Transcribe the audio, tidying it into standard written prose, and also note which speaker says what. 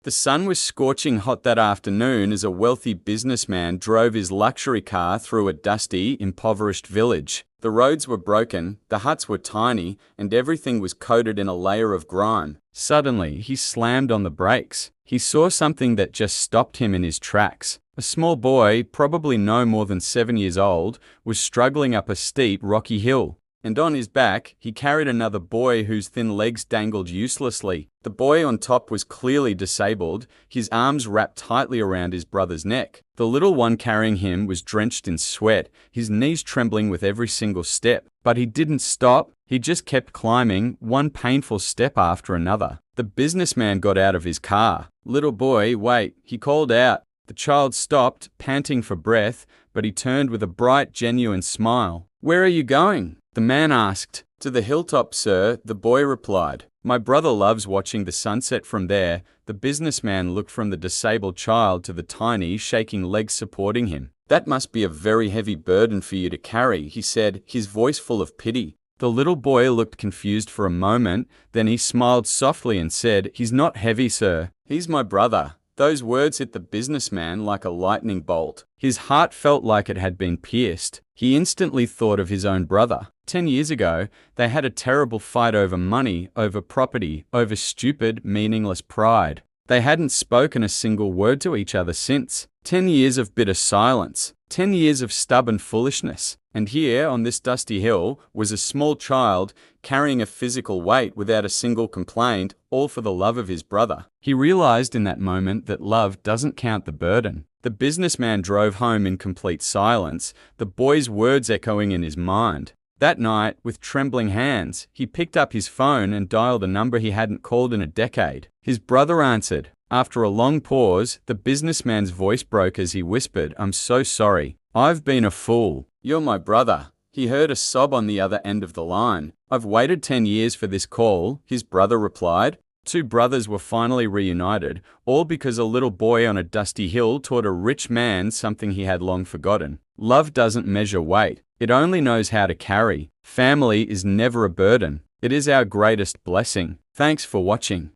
Speaker 1: The sun was scorching hot that afternoon as a wealthy businessman drove his luxury car through a dusty, impoverished village. The roads were broken, the huts were tiny, and everything was coated in a layer of grime. Suddenly, he slammed on the brakes. He saw something that just stopped him in his tracks. A small boy, probably no more than 7 years old, was struggling up a steep, rocky hill. And on his back, he carried another boy whose thin legs dangled uselessly. The boy on top was clearly disabled, his arms wrapped tightly around his brother's neck. The little one carrying him was drenched in sweat, his knees trembling with every single step. But he didn't stop, he just kept climbing, one painful step after another. The businessman got out of his car. "Little boy, wait," he called out. The child stopped, panting for breath, but he turned with a bright, genuine smile. "Where are you going?" the man asked. "To the hilltop, sir," the boy replied. "My brother loves watching the sunset from there." The businessman looked from the disabled child to the tiny, shaking legs supporting him. "That must be a very heavy burden for you to carry," he said, his voice full of pity. The little boy looked confused for a moment, then he smiled softly and said, "He's not heavy, sir. He's my brother." Those words hit the businessman like a lightning bolt. His heart felt like it had been pierced. He instantly thought of his own brother. 10 years ago, they had a terrible fight over money, over property, over stupid, meaningless pride. They hadn't spoken a single word to each other since. 10 years of bitter silence. 10 years of stubborn foolishness. And here, on this dusty hill, was a small child carrying a physical weight without a single complaint, all for the love of his brother. He realized in that moment that love doesn't count the burden. The businessman drove home in complete silence, the boy's words echoing in his mind. That night, with trembling hands, he picked up his phone and dialed a number he hadn't called in a decade. His brother answered. After a long pause, the businessman's voice broke as he whispered, "I'm so sorry. I've been a fool." "You're my brother." He heard a sob on the other end of the line. "I've waited 10 years for this call," his brother replied. Two brothers were finally reunited, all because a little boy on a dusty hill taught a rich man something he had long forgotten. Love doesn't measure weight. It only knows how to carry. Family is never a burden. It is our greatest blessing. Thanks for watching.